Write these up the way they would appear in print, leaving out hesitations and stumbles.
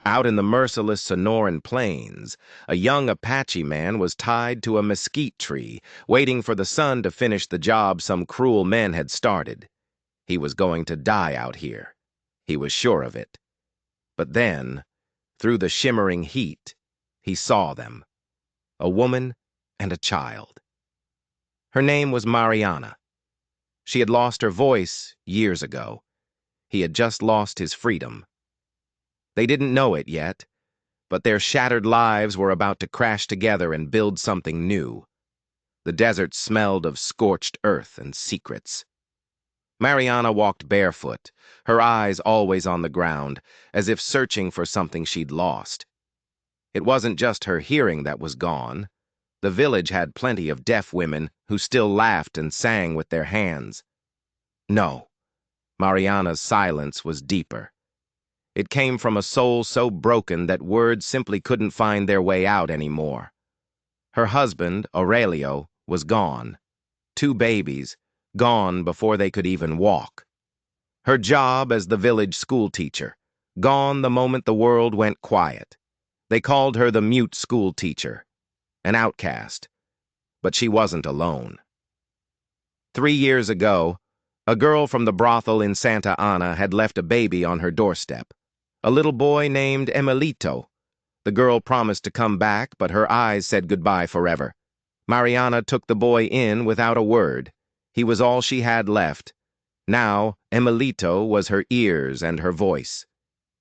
Out in the merciless Sonoran plains, a young Apache man was tied to a mesquite tree, waiting for the sun to finish the job some cruel men had started. He was going to die out here. He was sure of it. But then, through the shimmering heat, he saw them. A woman and a child. Her name was Mariana. She had lost her voice years ago. He had just lost his freedom. They didn't know it yet, but their shattered lives were about to crash together and build something new. The desert smelled of scorched earth and secrets. Mariana walked barefoot, her eyes always on the ground, as if searching for something she'd lost. It wasn't just her hearing that was gone. The village had plenty of deaf women who still laughed and sang with their hands. No, Mariana's silence was deeper. It came from a soul so broken that words simply couldn't find their way out anymore. Her husband, Aurelio, was gone. 2 babies, gone before they could even walk. Her job as the village schoolteacher, gone the moment the world went quiet. They called her the mute schoolteacher, an outcast. But she wasn't alone. 3 years ago, a girl from the brothel in Santa Ana had left a baby on her doorstep. A little boy named Emilito. The girl promised to come back, but her eyes said goodbye forever. Mariana took the boy in without a word. He was all she had left. Now, Emilito was her ears and her voice.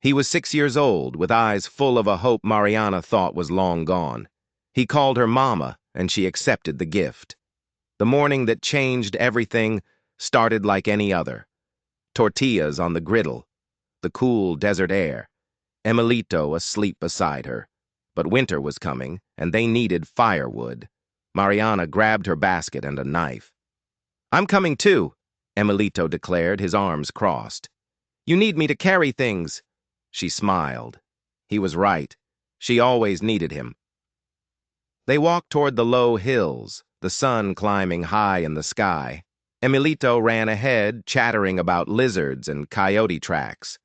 He was 6 years old, with eyes full of a hope Mariana thought was long gone. He called her Mama, and she accepted the gift. The morning that changed everything started like any other. Tortillas on the griddle, the cool desert air, Emilito asleep beside her. But winter was coming, and they needed firewood. Mariana grabbed her basket and a knife. "I'm coming too," Emilito declared, his arms crossed. "You need me to carry things." She smiled. He was right. She always needed him. They walked toward the low hills, the sun climbing high in the sky. Emilito ran ahead, chattering about lizards and coyote tracks.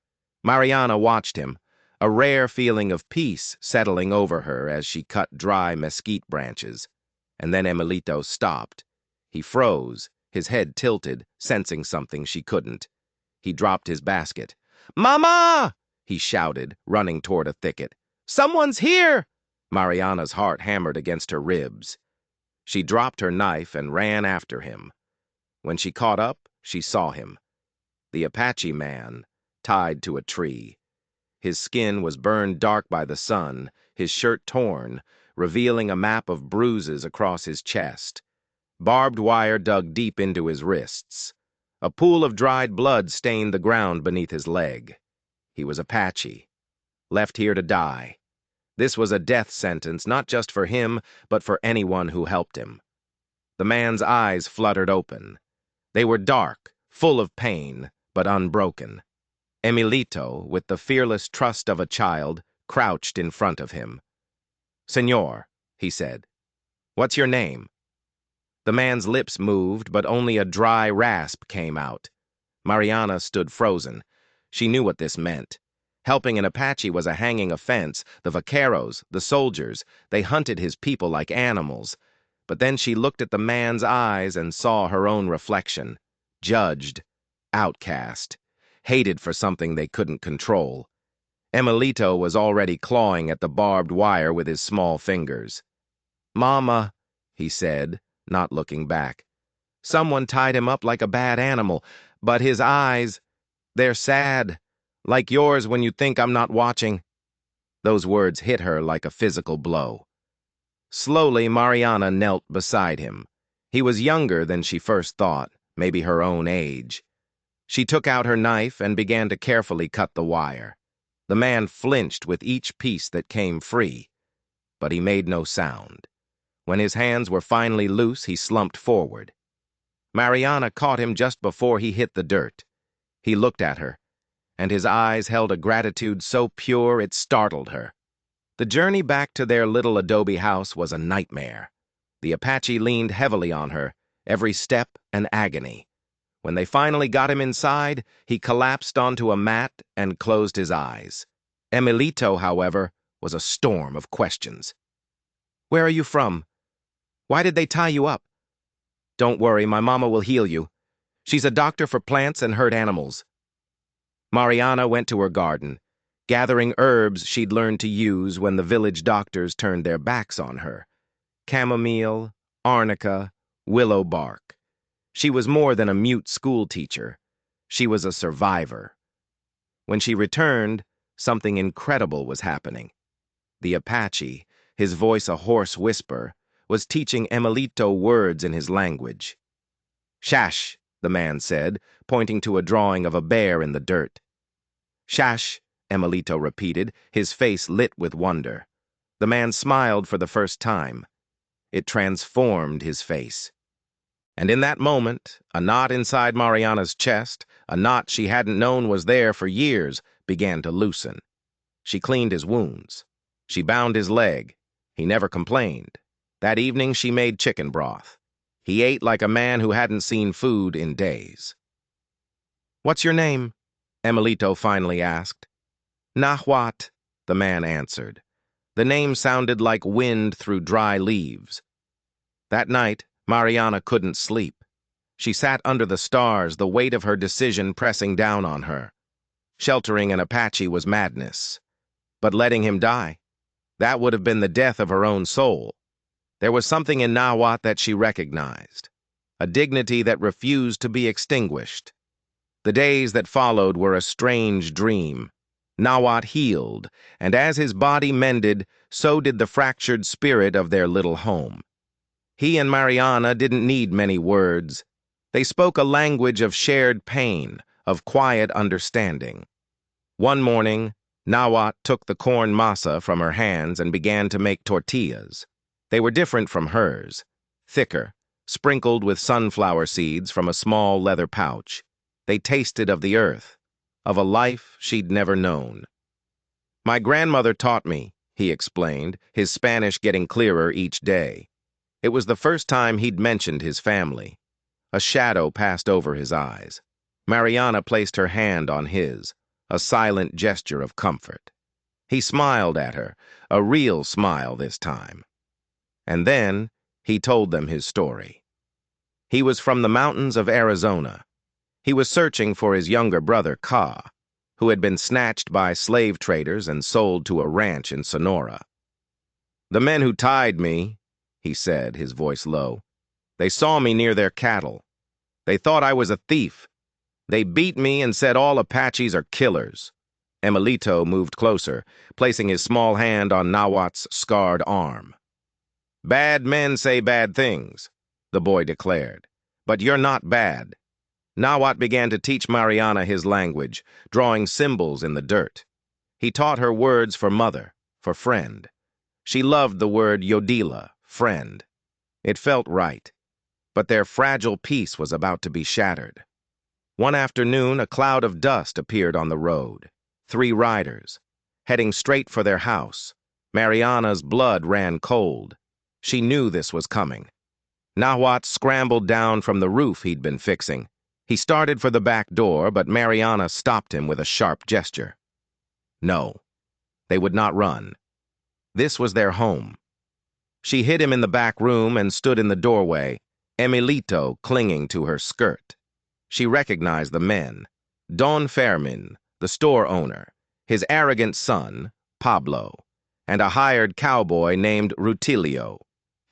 Mariana watched him, a rare feeling of peace settling over her as she cut dry mesquite branches. And then Emilito stopped. He froze, his head tilted, sensing something she couldn't. He dropped his basket. "Mama!" he shouted, running toward a thicket. "Someone's here!" Mariana's heart hammered against her ribs. She dropped her knife and ran after him. When she caught up, she saw him. The Apache man, tied to a tree. His skin was burned dark by the sun, his shirt torn, revealing a map of bruises across his chest. Barbed wire dug deep into his wrists. A pool of dried blood stained the ground beneath his leg. He was Apache, left here to die. This was a death sentence, not just for him, but for anyone who helped him. The man's eyes fluttered open. They were dark, full of pain, but unbroken. Emilito, with the fearless trust of a child, crouched in front of him. "Senor," he said, "what's your name?" The man's lips moved, but only a dry rasp came out. Mariana stood frozen. She knew what this meant. Helping an Apache was a hanging offense. The vaqueros, the soldiers, they hunted his people like animals. But then she looked at the man's eyes and saw her own reflection. Judged, outcast, hated for something they couldn't control. Emilito was already clawing at the barbed wire with his small fingers. "Mama," he said, not looking back. "Someone tied him up like a bad animal, but his eyes, they're sad, like yours when you think I'm not watching." Those words hit her like a physical blow. Slowly, Mariana knelt beside him. He was younger than she first thought, maybe her own age. She took out her knife and began to carefully cut the wire. The man flinched with each piece that came free, but he made no sound. When his hands were finally loose, he slumped forward. Mariana caught him just before he hit the dirt. He looked at her, and his eyes held a gratitude so pure it startled her. The journey back to their little adobe house was a nightmare. The Apache leaned heavily on her, every step an agony. When they finally got him inside, he collapsed onto a mat and closed his eyes. Emilito, however, was a storm of questions. "Where are you from? Why did they tie you up?" "Don't worry, my mama will heal you. She's a doctor for plants and hurt animals." Mariana went to her garden, gathering herbs she'd learned to use when the village doctors turned their backs on her. Chamomile, arnica, willow bark. She was more than a mute schoolteacher. She was a survivor. When she returned, something incredible was happening. The Apache, his voice a hoarse whisper, was teaching Emilito words in his language. "Shash," the man said, pointing to a drawing of a bear in the dirt. "Shash," Emilito repeated, his face lit with wonder. The man smiled for the first time. It transformed his face. And in that moment, a knot inside Mariana's chest, a knot she hadn't known was there for years, began to loosen. She cleaned his wounds. She bound his leg. He never complained. That evening she made chicken broth. He ate like a man who hadn't seen food in days. "What's your name?" Emilito finally asked. "Nahuat," the man answered. The name sounded like wind through dry leaves. That night, Mariana couldn't sleep. She sat under the stars, the weight of her decision pressing down on her. Sheltering an Apache was madness. But letting him die, that would have been the death of her own soul. There was something in Nahuat that she recognized, a dignity that refused to be extinguished. The days that followed were a strange dream. Nahuat healed, and as his body mended, so did the fractured spirit of their little home. He and Mariana didn't need many words. They spoke a language of shared pain, of quiet understanding. One morning, Nahuat took the corn masa from her hands and began to make tortillas. They were different from hers, thicker, sprinkled with sunflower seeds from a small leather pouch. They tasted of the earth, of a life she'd never known. "My grandmother taught me," he explained, his Spanish getting clearer each day. It was the first time he'd mentioned his family. A shadow passed over his eyes. Mariana placed her hand on his, a silent gesture of comfort. He smiled at her, a real smile this time. And then he told them his story. He was from the mountains of Arizona. He was searching for his younger brother, Ka, who had been snatched by slave traders and sold to a ranch in Sonora. "The men who tied me," he said, his voice low, "they saw me near their cattle. They thought I was a thief. They beat me and said all Apaches are killers." Emilito moved closer, placing his small hand on Nahuat's scarred arm. "Bad men say bad things," the boy declared. "But you're not bad." Nahuat began to teach Mariana his language, drawing symbols in the dirt. He taught her words for mother, for friend. She loved the word Yodila, friend. It felt right. But their fragile peace was about to be shattered. One afternoon, a cloud of dust appeared on the road. 3 riders, heading straight for their house. Mariana's blood ran cold. She knew this was coming. Nahuat scrambled down from the roof he'd been fixing. He started for the back door, but Mariana stopped him with a sharp gesture. No, they would not run. This was their home. She hid him in the back room and stood in the doorway, Emilito clinging to her skirt. She recognized the men. Don Fermin, the store owner, his arrogant son, Pablo, and a hired cowboy named Rutilio.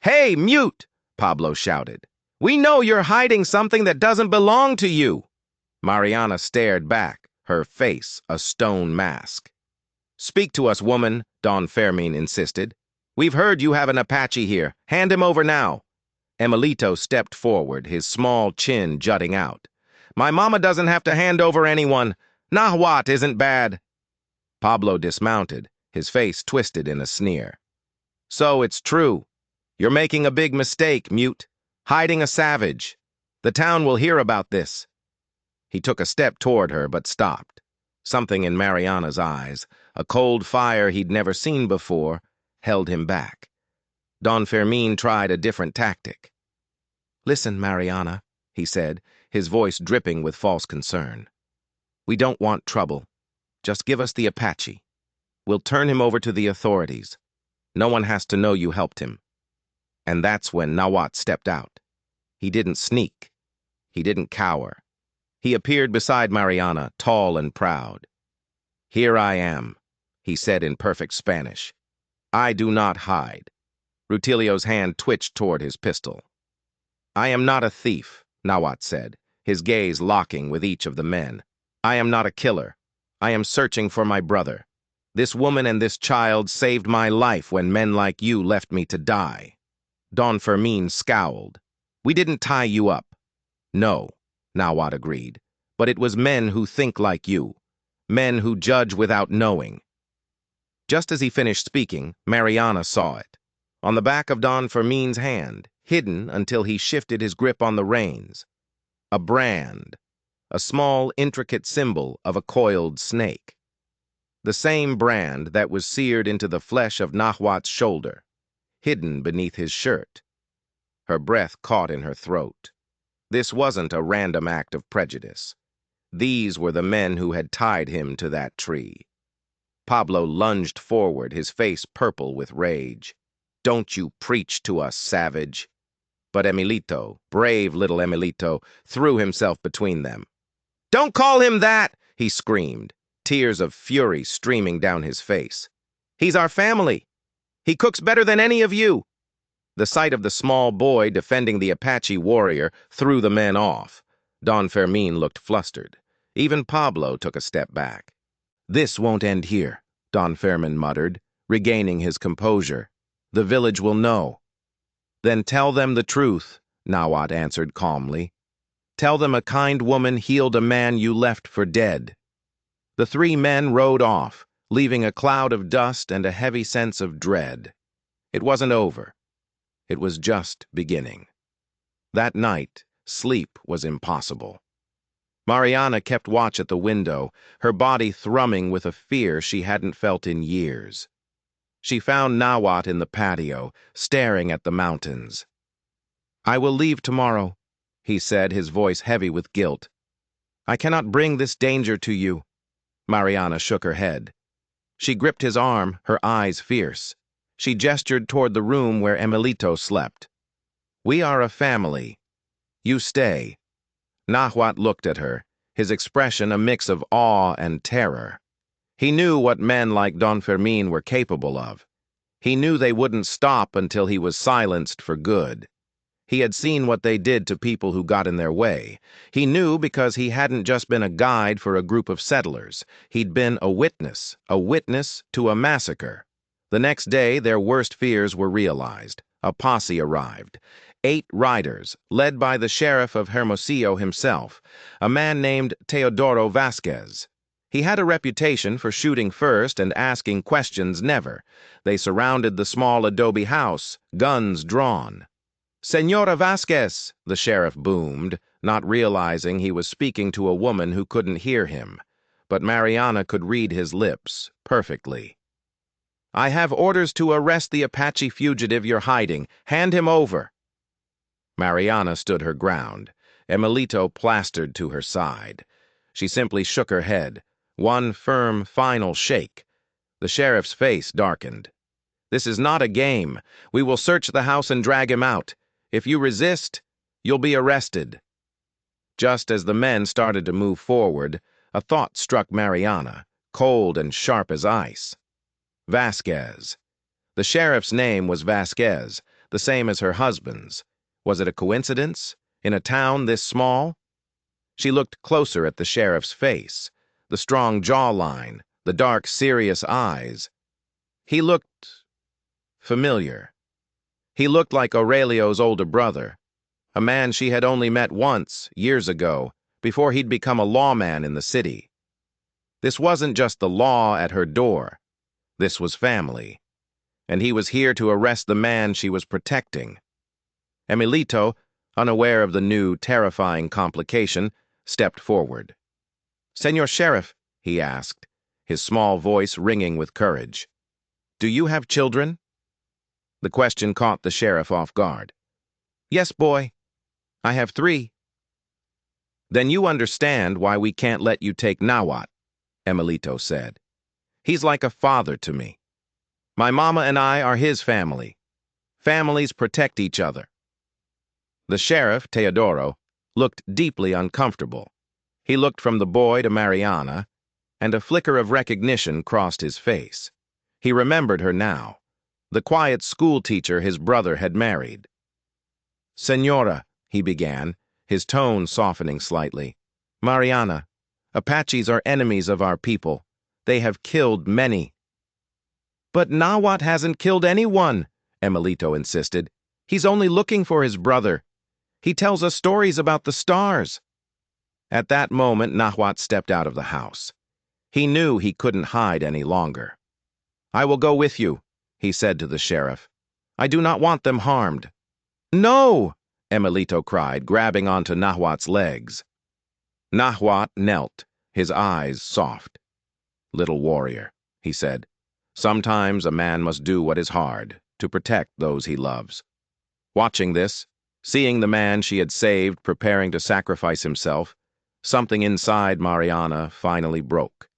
"Hey, mute!" Pablo shouted. "We know you're hiding something that doesn't belong to you." Mariana stared back, her face a stone mask. "Speak to us, woman," Don Fermin insisted. "We've heard you have an Apache here. Hand him over now." Emilito stepped forward, his small chin jutting out. "My mama doesn't have to hand over anyone. Nahuat isn't bad." Pablo dismounted, his face twisted in a sneer. "So it's true. You're making a big mistake, mute. Hiding a savage. The town will hear about this." He took a step toward her, but stopped. Something in Mariana's eyes, a cold fire he'd never seen before, held him back. Don Fermin tried a different tactic. "Listen, Mariana," he said, his voice dripping with false concern. "We don't want trouble. Just give us the Apache." We'll turn him over to the authorities. No one has to know you helped him." And that's when Nawat stepped out. He didn't sneak. He didn't cower. He appeared beside Mariana, tall and proud. "Here I am," he said in perfect Spanish. "I do not hide." Rutilio's hand twitched toward his pistol. "I am not a thief," Nawat said, his gaze locking with each of the men. "I am not a killer. I am searching for my brother. This woman and this child saved my life when men like you left me to die." Don Fermin scowled. "We didn't tie you up." "No," Nawat agreed, "but it was men who think like you. Men who judge without knowing." Just as he finished speaking, Mariana saw it. On the back of Don Fermin's hand, hidden until he shifted his grip on the reins. A brand, a small, intricate symbol of a coiled snake. The same brand that was seared into the flesh of Nawat's shoulder, hidden beneath his shirt. Her breath caught in her throat. This wasn't a random act of prejudice. These were the men who had tied him to that tree. Pablo lunged forward, his face purple with rage. "Don't you preach to us, savage." But Emilito, brave little Emilito, threw himself between them. "Don't call him that!" he screamed, tears of fury streaming down his face. "He's our family. He cooks better than any of you." The sight of the small boy defending the Apache warrior threw the men off. Don Fermin looked flustered. Even Pablo took a step back. "This won't end here," Don Fermin muttered, regaining his composure. "The village will know." "Then tell them the truth," Nawat answered calmly. "Tell them a kind woman healed a man you left for dead." The three men rode off, leaving a cloud of dust and a heavy sense of dread. It wasn't over. It was just beginning. That night, sleep was impossible. Mariana kept watch at the window, her body thrumming with a fear she hadn't felt in years. She found Nawat in the patio, staring at the mountains. "I will leave tomorrow," he said, his voice heavy with guilt. "I cannot bring this danger to you." Mariana shook her head. She gripped his arm, her eyes fierce. She gestured toward the room where Emilito slept. "We are a family. You stay." Nawat looked at her, his expression a mix of awe and terror. He knew what men like Don Fermin were capable of. He knew they wouldn't stop until he was silenced for good. He had seen what they did to people who got in their way. He knew because he hadn't just been a guide for a group of settlers. He'd been a witness to a massacre. The next day, their worst fears were realized. A posse arrived. 8 riders, led by the sheriff of Hermosillo himself, a man named Teodoro Vasquez. He had a reputation for shooting first and asking questions never. They surrounded the small adobe house, guns drawn. "Señora Vasquez," the sheriff boomed, not realizing he was speaking to a woman who couldn't hear him. But Mariana could read his lips perfectly. "I have orders to arrest the Apache fugitive you're hiding. Hand him over." Mariana stood her ground. Emilito plastered to her side. She simply shook her head. One firm, final shake. The sheriff's face darkened. "This is not a game. We will search the house and drag him out. If you resist, you'll be arrested." Just as the men started to move forward, a thought struck Mariana, cold and sharp as ice. Vasquez. The sheriff's name was Vasquez, the same as her husband's. Was it a coincidence? In a town this small? She looked closer at the sheriff's face, the strong jawline, the dark, serious eyes. He looked familiar. He looked like Aurelio's older brother, a man she had only met once, years ago, before he'd become a lawman in the city. This wasn't just the law at her door. This was family. And he was here to arrest the man she was protecting. Emilito, unaware of the new, terrifying complication, stepped forward. "Señor Sheriff," he asked, his small voice ringing with courage, "do you have children?" The question caught the sheriff off guard. "Yes, boy. I have 3. "Then you understand why we can't let you take Nawat," Emilito said. He's like a father to me. My mama and I are his family. Families protect each other." The sheriff, Teodoro, looked deeply uncomfortable. He looked from the boy to Mariana, and a flicker of recognition crossed his face. He remembered her now, the quiet schoolteacher his brother had married. "Senora," he began, his tone softening slightly. "Mariana, Apaches are enemies of our people. They have killed many." "But Nawat hasn't killed anyone," Emilito insisted. "He's only looking for his brother. He tells us stories about the stars." At that moment, Nawat stepped out of the house. He knew he couldn't hide any longer. "I will go with you," he said to the sheriff. "I do not want them harmed." "No!" Emilito cried, grabbing onto Nawat's legs. Nawat knelt, his eyes soft. "Little warrior," he said, "sometimes a man must do what is hard to protect those he loves." Watching this, seeing the man she had saved preparing to sacrifice himself, something inside Mariana finally broke.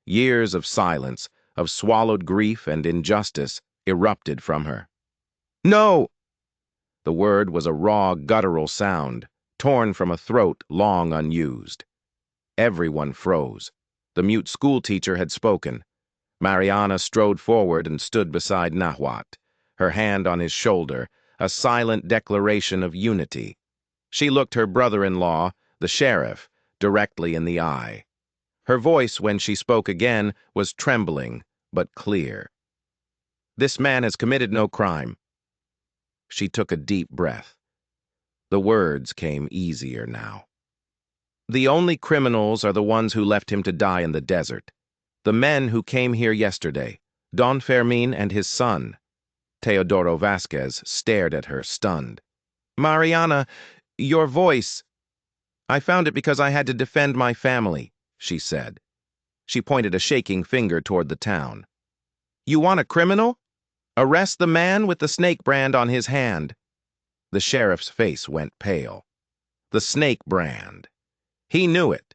Years of silence, of swallowed grief and injustice, erupted from her. "No!" The word was a raw, guttural sound, torn from a throat long unused. Everyone froze. The mute schoolteacher had spoken. Mariana strode forward and stood beside Nawat, her hand on his shoulder, a silent declaration of unity. She looked her brother-in-law, the sheriff, directly in the eye. Her voice, when she spoke again, was trembling, but clear. "This man has committed no crime." She took a deep breath. The words came easier now. "The only criminals are the ones who left him to die in the desert. The men who came here yesterday, Don Fermin and his son." Teodoro Vasquez stared at her, stunned. "Mariana, your voice—" "I found it because I had to defend my family," she said. She pointed a shaking finger toward the town. "You want a criminal? Arrest the man with the snake brand on his hand." The sheriff's face went pale. The snake brand. He knew it.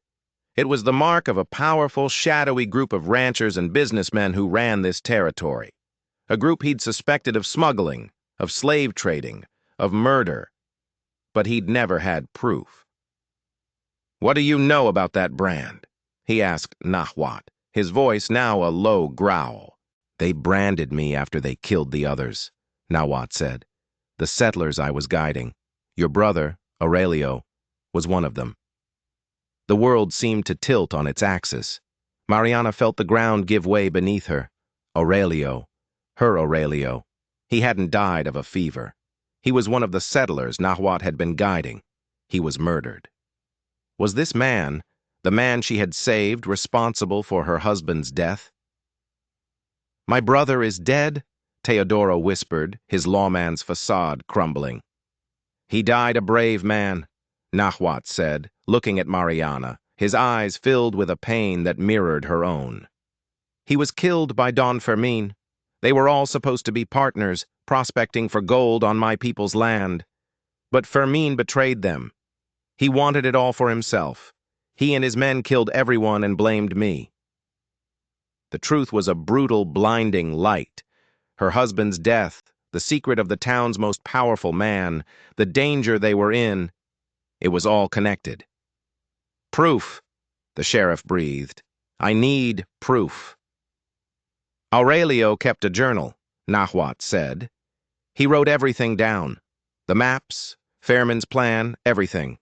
It was the mark of a powerful, shadowy group of ranchers and businessmen who ran this territory. A group he'd suspected of smuggling, of slave trading, of murder. But he'd never had proof. "What do you know about that brand?" he asked Nawat, his voice now a low growl. "They branded me after they killed the others," Nawat said. "The settlers I was guiding. Your brother, Aurelio, was one of them." The world seemed to tilt on its axis. Mariana felt the ground give way beneath her. Aurelio. Her Aurelio. He hadn't died of a fever. He was one of the settlers Nawat had been guiding. He was murdered. Was this man, the man she had saved, responsible for her husband's death? "My brother is dead," Teodoro whispered, his lawman's facade crumbling. "He died a brave man," Nawat said, looking at Mariana, his eyes filled with a pain that mirrored her own. "He was killed by Don Fermin. They were all supposed to be partners, prospecting for gold on my people's land. But Fermin betrayed them. He wanted it all for himself. He and his men killed everyone and blamed me." The truth was a brutal, blinding light. Her husband's death, the secret of the town's most powerful man, the danger they were in, it was all connected. "Proof," the sheriff breathed. "I need proof." "Aurelio kept a journal," Nawat said. "He wrote everything down. The maps, Fairman's plan, everything.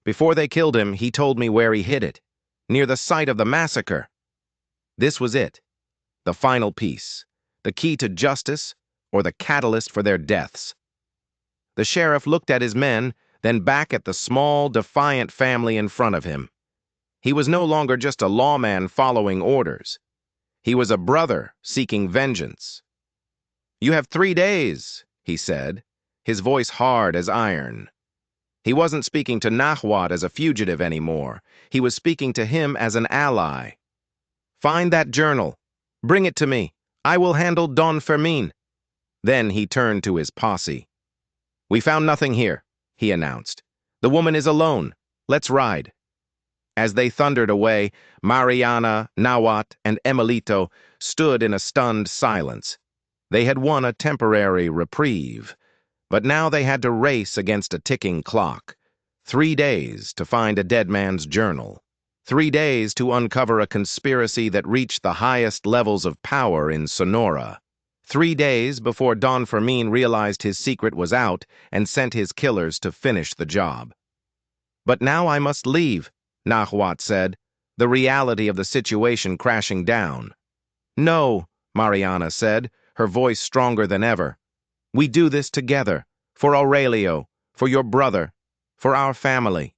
Before they killed him, he told me where he hid it, near the site of the massacre. This was it, the final piece, the key to justice or the catalyst for their deaths." The sheriff looked at his men, then back at the small, defiant family in front of him. He was no longer just a lawman following orders. He was a brother seeking vengeance. "You have 3 days," he said, his voice hard as iron. He wasn't speaking to Nawat as a fugitive anymore. He was speaking to him as an ally. "Find that journal. Bring it to me. I will handle Don Fermin." Then he turned to his posse. "We found nothing here," he announced. "The woman is alone. Let's ride." As they thundered away, Mariana, Nawat, and Emilito stood in a stunned silence. They had won a temporary reprieve, but now they had to race against a ticking clock. 3 days to find a dead man's journal. 3 days to uncover a conspiracy that reached the highest levels of power in Sonora. 3 days before Don Fermin realized his secret was out and sent his killers to finish the job. "But now I must leave," Nahuatl said, the reality of the situation crashing down. "No," Mariana said, her voice stronger than ever. "We do this together, for Aurelio, for your brother, for our family."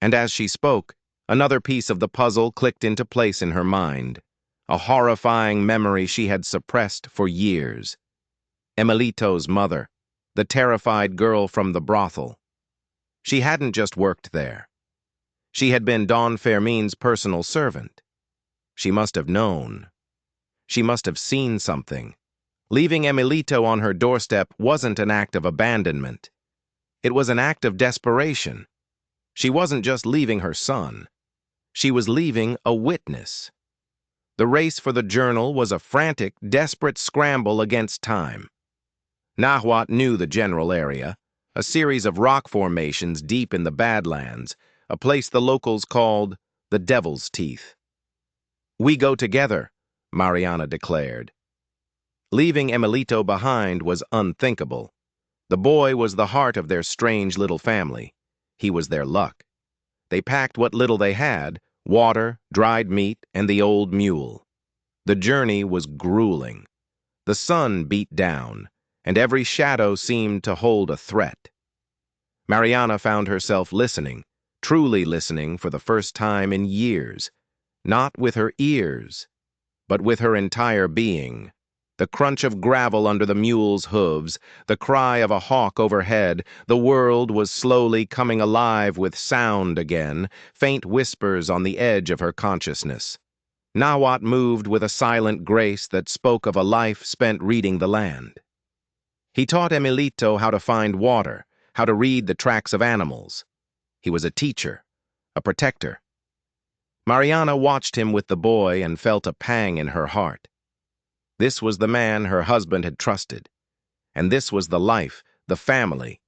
And as she spoke, another piece of the puzzle clicked into place in her mind, a horrifying memory she had suppressed for years. Emilito's mother, the terrified girl from the brothel. She hadn't just worked there. She had been Don Fermin's personal servant. She must have known. She must have seen something. Leaving Emilito on her doorstep wasn't an act of abandonment. It was an act of desperation. She wasn't just leaving her son. She was leaving a witness. The race for the journal was a frantic, desperate scramble against time. Nahuatl knew the general area, a series of rock formations deep in the Badlands, a place the locals called the Devil's Teeth. "We go together," Mariana declared. Leaving Emilito behind was unthinkable. The boy was the heart of their strange little family. He was their luck. They packed what little they had, water, dried meat, and the old mule. The journey was grueling. The sun beat down, and every shadow seemed to hold a threat. Mariana found herself listening, truly listening for the first time in years, not with her ears, but with her entire being. The crunch of gravel under the mule's hooves, the cry of a hawk overhead, the world was slowly coming alive with sound again, faint whispers on the edge of her consciousness. Nahuatl moved with a silent grace that spoke of a life spent reading the land. He taught Emilito how to find water, how to read the tracks of animals. He was a teacher, a protector. Mariana watched him with the boy and felt a pang in her heart. This was the man her husband had trusted, and this was the life, the family,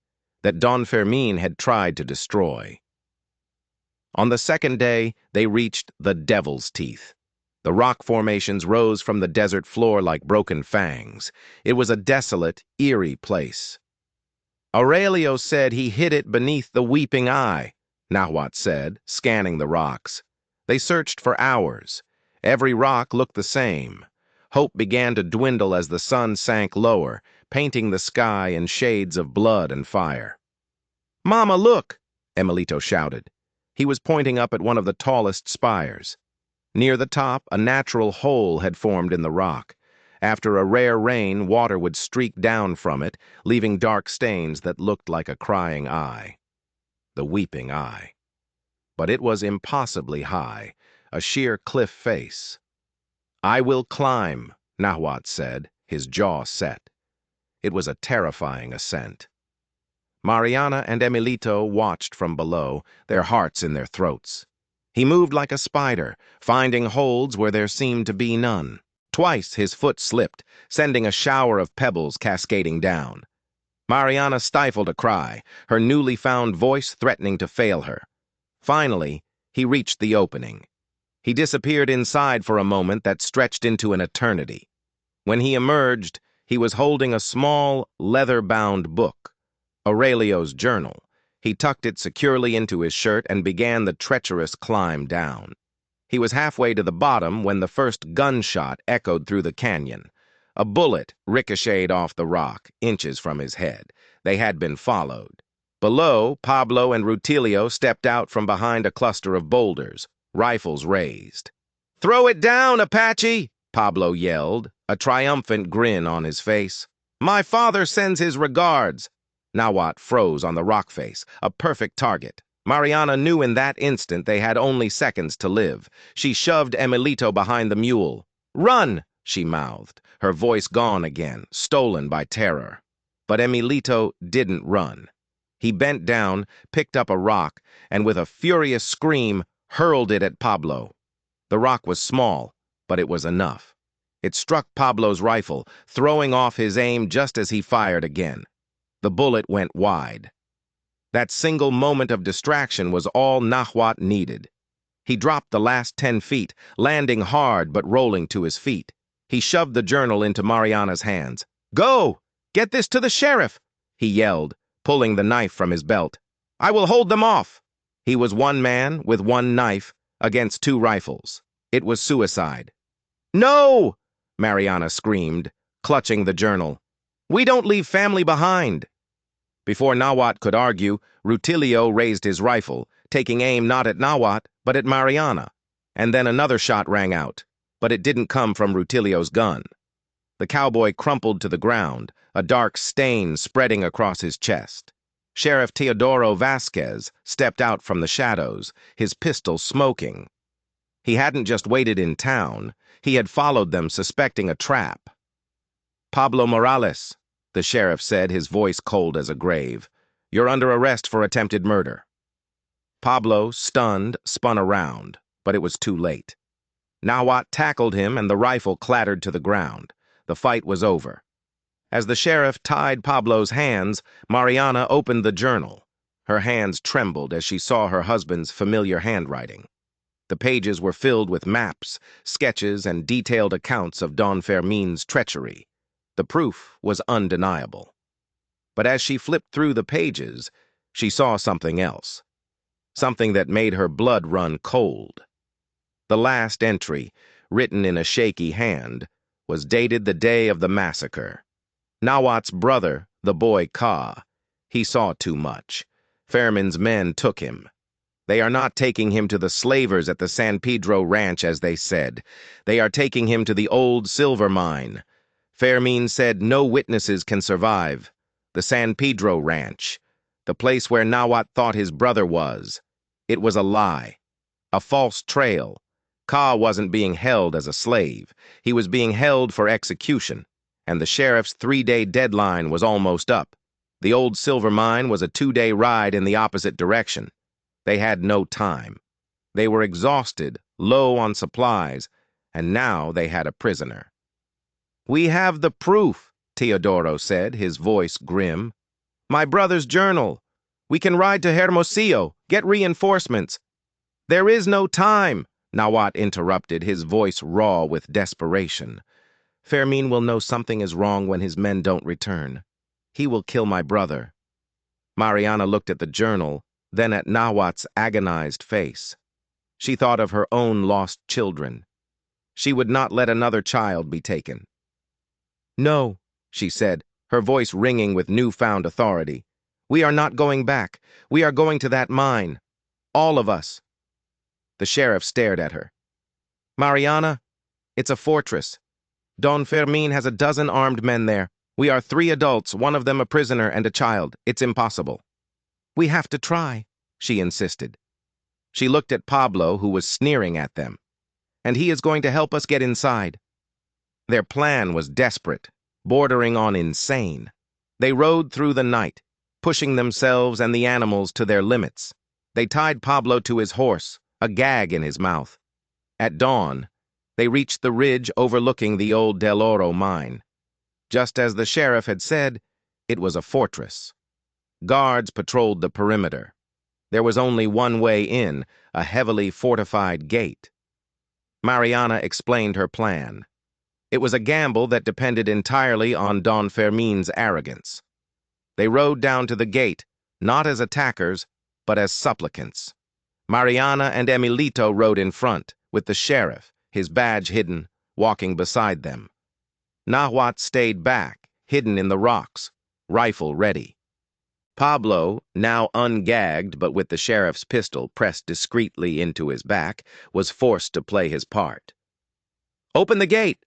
that Don Fermin had tried to destroy. On the second day, they reached the Devil's Teeth. The rock formations rose from the desert floor like broken fangs. It was a desolate, eerie place. "Aurelio said he hid it beneath the weeping eye," Nahuatl said, scanning the rocks. They searched for hours. Every rock looked the same. Hope began to dwindle as the sun sank lower, painting the sky in shades of blood and fire. "Mama, look!" Emilito shouted. He was pointing up at one of the tallest spires. Near the top, a natural hole had formed in the rock. After a rare rain, water would streak down from it, leaving dark stains that looked like a crying eye. The weeping eye. But it was impossibly high, a sheer cliff face. "I will climb," Nahuatl said, his jaw set. It was a terrifying ascent. Mariana and Emilito watched from below, their hearts in their throats. He moved like a spider, finding holds where there seemed to be none. Twice his foot slipped, sending a shower of pebbles cascading down. Mariana stifled a cry, her newly found voice threatening to fail her. Finally, he reached the opening. He disappeared inside for a moment that stretched into an eternity. When he emerged, he was holding a small, leather-bound book, Aurelio's journal. He tucked it securely into his shirt and began the treacherous climb down. He was halfway to the bottom when the first gunshot echoed through the canyon. A bullet ricocheted off the rock, inches from his head. They had been followed. Below, Pablo and Rutilio stepped out from behind a cluster of boulders, rifles raised. "Throw it down, Apache!" Pablo yelled, a triumphant grin on his face. "My father sends his regards." Nahuatl froze on the rock face, a perfect target. Mariana knew in that instant they had only seconds to live. She shoved Emilito behind the mule. "Run!" she mouthed, her voice gone again, stolen by terror. But Emilito didn't run. He bent down, picked up a rock, and with a furious scream, hurled it at Pablo. The rock was small, but it was enough. It struck Pablo's rifle, throwing off his aim just as he fired again. The bullet went wide. That single moment of distraction was all Nahuatl needed. He dropped the last 10 feet, landing hard but rolling to his feet. He shoved the journal into Mariana's hands. "Go! Get this to the sheriff!" he yelled, pulling the knife from his belt. "I will hold them off!" He was one man with one knife against 2 rifles. It was suicide. "No!" Mariana screamed, clutching the journal. "We don't leave family behind." Before Nahuatl could argue, Rutilio raised his rifle, taking aim not at Nahuatl, but at Mariana. And then another shot rang out, but it didn't come from Rutilio's gun. The cowboy crumpled to the ground, a dark stain spreading across his chest. Sheriff Teodoro Vasquez stepped out from the shadows, his pistol smoking. He hadn't just waited in town, he had followed them suspecting a trap. "Pablo Morales," the sheriff said, his voice cold as a grave, "you're under arrest for attempted murder." Pablo, stunned, spun around, but it was too late. Nahuatl tackled him and the rifle clattered to the ground. The fight was over. As the sheriff tied Pablo's hands, Mariana opened the journal. Her hands trembled as she saw her husband's familiar handwriting. The pages were filled with maps, sketches, and detailed accounts of Don Fermin's treachery. The proof was undeniable. But as she flipped through the pages, she saw something else. Something that made her blood run cold. The last entry, written in a shaky hand, was dated the day of the massacre. Nahuatl's brother, the boy Ka. He saw too much. Fermin's men took him. They are not taking him to the slavers at the San Pedro ranch, as they said. They are taking him to the old silver mine. Fermin said no witnesses can survive. The San Pedro ranch. The place where Nahuatl thought his brother was. It was a lie. A false trail. Ka wasn't being held as a slave. He was being held for execution. And the sheriff's 3-day deadline was almost up. The old silver mine was a 2-day ride in the opposite direction. They had no time. They were exhausted, low on supplies, and now they had a prisoner. "We have the proof," Teodoro said, his voice grim. "My brother's journal. We can ride to Hermosillo, get reinforcements." "There is no time," Nahuatl interrupted, his voice raw with desperation. "Fermin will know something is wrong when his men don't return. He will kill my brother." Mariana looked at the journal, then at Nahuatl's agonized face. She thought of her own lost children. She would not let another child be taken. "No," she said, her voice ringing with newfound authority. "We are not going back. We are going to that mine. All of us." The sheriff stared at her. "Mariana, it's a fortress. Don Fermin has a dozen armed men there. We are 3 adults, one of them a prisoner and a child. It's impossible." "We have to try," she insisted. She looked at Pablo, who was sneering at them. "And he is going to help us get inside." Their plan was desperate, bordering on insane. They rode through the night, pushing themselves and the animals to their limits. They tied Pablo to his horse, a gag in his mouth. At dawn, they reached the ridge overlooking the old Del Oro mine. Just as the sheriff had said, it was a fortress. Guards patrolled the perimeter. There was only one way in, a heavily fortified gate. Mariana explained her plan. It was a gamble that depended entirely on Don Fermin's arrogance. They rode down to the gate, not as attackers, but as supplicants. Mariana and Emilito rode in front, with the sheriff, his badge hidden, walking beside them. Nahuatl stayed back, hidden in the rocks, rifle ready. Pablo, now ungagged but with the sheriff's pistol pressed discreetly into his back, was forced to play his part. "Open the gate!"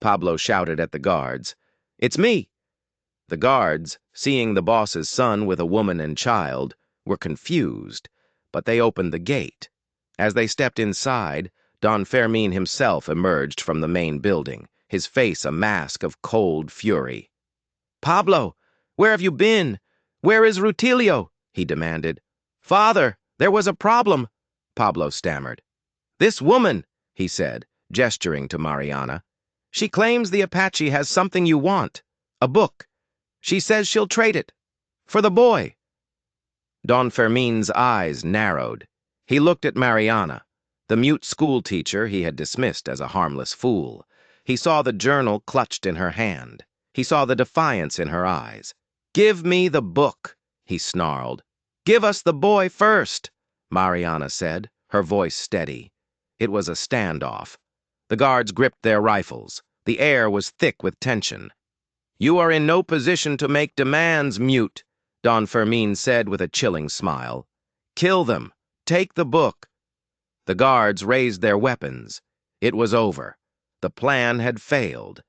Pablo shouted at the guards. "It's me!" The guards, seeing the boss's son with a woman and child, were confused, but they opened the gate. As they stepped inside, Don Fermin himself emerged from the main building, his face a mask of cold fury. "Pablo, where have you been? Where is Rutilio?" he demanded. "Father, there was a problem," Pablo stammered. "This woman," he said, gesturing to Mariana. She claims the Apache has something you want, a book. She says she'll trade it. For the boy. Don Fermin's eyes narrowed. He looked at Mariana, the mute schoolteacher he had dismissed as a harmless fool. He saw the journal clutched in her hand. He saw the defiance in her eyes. "Give me the book," he snarled. "Give us the boy first," Mariana said, her voice steady. It was a standoff. The guards gripped their rifles. The air was thick with tension. "You are in no position to make demands, mute," Don Fermin said with a chilling smile. "Kill them. Take the book." The guards raised their weapons. It was over. The plan had failed.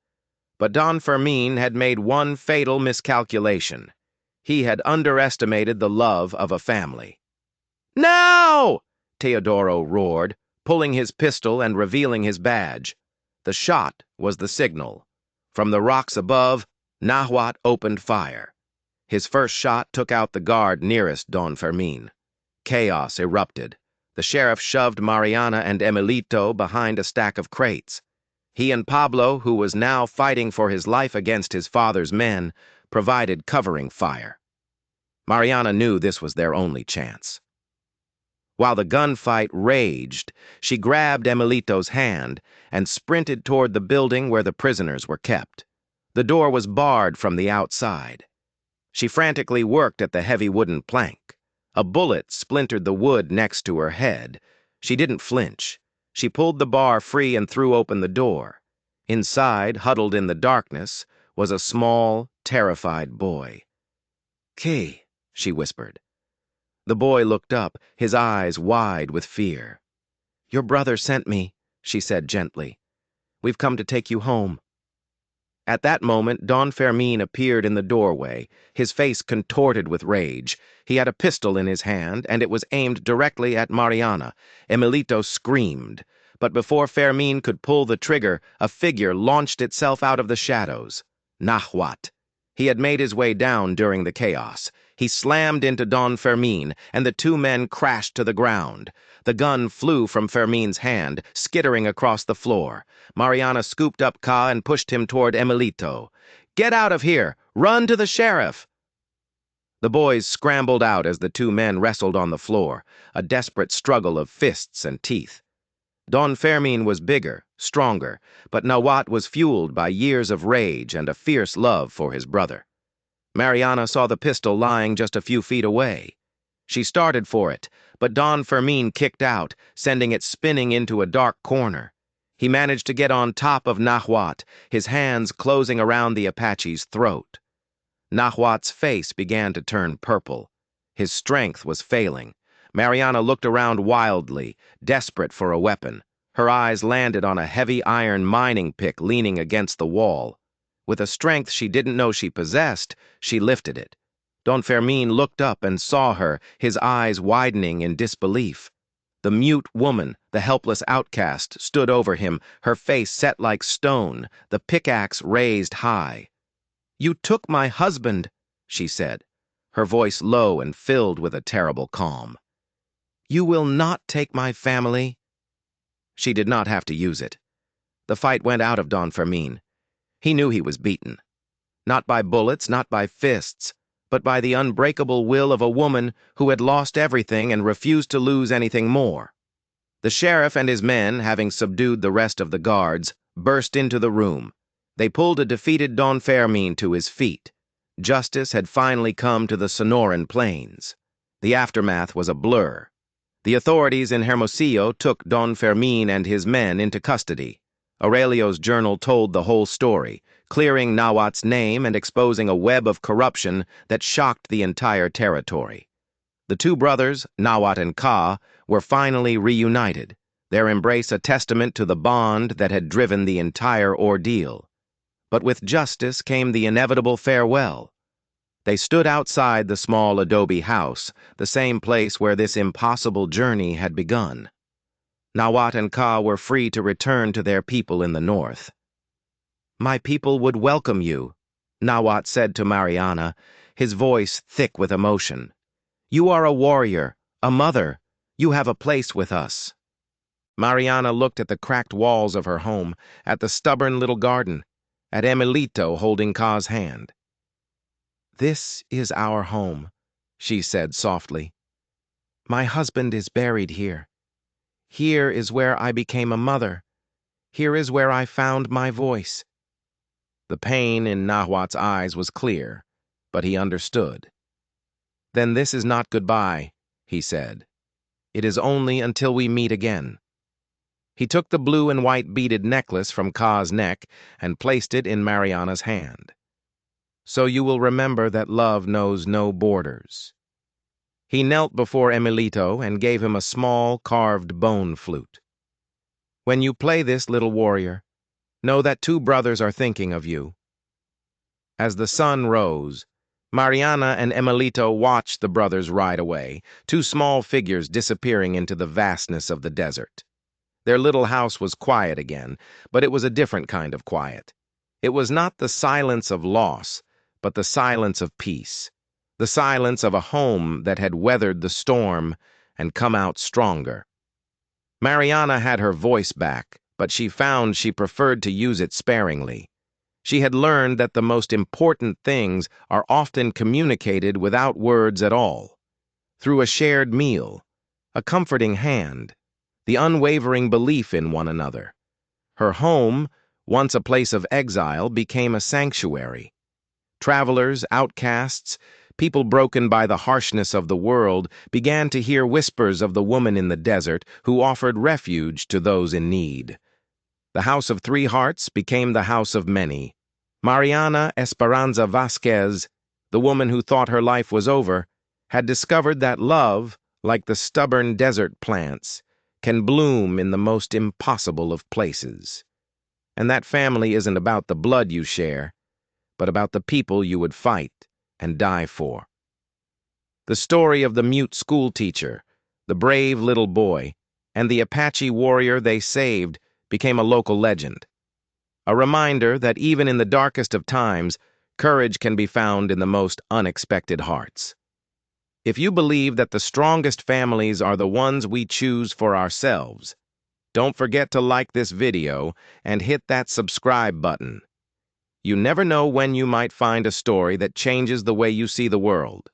But Don Fermin had made one fatal miscalculation. He had underestimated the love of a family. "Now!" Teodoro roared, pulling his pistol and revealing his badge. The shot was the signal. From the rocks above, Nahuatl opened fire. His first shot took out the guard nearest Don Fermin. Chaos erupted. The sheriff shoved Mariana and Emilito behind a stack of crates. He and Pablo, who was now fighting for his life against his father's men, provided covering fire. Mariana knew this was their only chance. While the gunfight raged, she grabbed Emilito's hand and sprinted toward the building where the prisoners were kept. The door was barred from the outside. She frantically worked at the heavy wooden plank. A bullet splintered the wood next to her head. She didn't flinch. She pulled the bar free and threw open the door. Inside, huddled in the darkness, was a small, terrified boy. "Kay," she whispered. The boy looked up, his eyes wide with fear. "Your brother sent me," she said gently. "We've come to take you home." At that moment, Don Fermin appeared in the doorway, his face contorted with rage. He had a pistol in his hand, and it was aimed directly at Mariana. Emilito screamed, but before Fermin could pull the trigger, a figure launched itself out of the shadows. Nahuatl. He had made his way down during the chaos. He slammed into Don Fermin, and the two men crashed to the ground. The gun flew from Fermin's hand, skittering across the floor. Mariana scooped up Ka and pushed him toward Emilito. "Get out of here! Run to the sheriff!" The boys scrambled out as the two men wrestled on the floor, a desperate struggle of fists and teeth. Don Fermin was bigger, stronger, but Nahuatl was fueled by years of rage and a fierce love for his brother. Mariana saw the pistol lying just a few feet away. She started for it, but Don Fermin kicked out, sending it spinning into a dark corner. He managed to get on top of Nahuatl, his hands closing around the Apache's throat. Nahuatl's face began to turn purple. His strength was failing. Mariana looked around wildly, desperate for a weapon. Her eyes landed on a heavy iron mining pick leaning against the wall. With a strength she didn't know she possessed, she lifted it. Don Fermin looked up and saw her, his eyes widening in disbelief. The mute woman, the helpless outcast, stood over him, her face set like stone, the pickaxe raised high. "You took my husband," she said, her voice low and filled with a terrible calm. "You will not take my family." She did not have to use it. The fight went out of Don Fermin. He knew he was beaten. Not by bullets, not by fists, but by the unbreakable will of a woman who had lost everything and refused to lose anything more. The sheriff and his men, having subdued the rest of the guards, burst into the room. They pulled a defeated Don Fermin to his feet. Justice had finally come to the Sonoran Plains. The aftermath was a blur. The authorities in Hermosillo took Don Fermin and his men into custody. Aurelio's journal told the whole story, clearing Nahuatl's name and exposing a web of corruption that shocked the entire territory. The two brothers, Nahuatl and Ka, were finally reunited, their embrace a testament to the bond that had driven the entire ordeal. But with justice came the inevitable farewell. They stood outside the small adobe house, the same place where this impossible journey had begun. Nahuatl and Ka were free to return to their people in the north. "My people would welcome you," Nahuatl said to Mariana, his voice thick with emotion. "You are a warrior, a mother. You have a place with us." Mariana looked at the cracked walls of her home, at the stubborn little garden, at Emilito holding Ka's hand. "This is our home," she said softly. "My husband is buried here. Here is where I became a mother. Here is where I found my voice." The pain in Nahuat's eyes was clear, but he understood. "Then this is not goodbye," he said. "It is only until we meet again." He took the blue and white beaded necklace from Ka's neck and placed it in Mariana's hand. "So you will remember that love knows no borders." He knelt before Emilito and gave him a small, carved bone flute. "When you play this, little warrior, know that two brothers are thinking of you." As the sun rose, Mariana and Emilito watched the brothers ride away, two small figures disappearing into the vastness of the desert. Their little house was quiet again, but it was a different kind of quiet. It was not the silence of loss, but the silence of peace. The silence of a home that had weathered the storm and come out stronger. Mariana had her voice back, but she found she preferred to use it sparingly. She had learned that the most important things are often communicated without words at all. Through a shared meal, a comforting hand, the unwavering belief in one another. Her home, once a place of exile, became a sanctuary. Travelers, outcasts, people broken by the harshness of the world began to hear whispers of the woman in the desert who offered refuge to those in need. The House of Three Hearts became the House of Many. Mariana Esperanza Vasquez, the woman who thought her life was over, had discovered that love, like the stubborn desert plants, can bloom in the most impossible of places. And that family isn't about the blood you share, but about the people you would fight and die for. The story of the mute schoolteacher, the brave little boy, and the Apache warrior they saved became a local legend. A reminder that even in the darkest of times, courage can be found in the most unexpected hearts. If you believe that the strongest families are the ones we choose for ourselves, don't forget to like this video and hit that subscribe button. You never know when you might find a story that changes the way you see the world.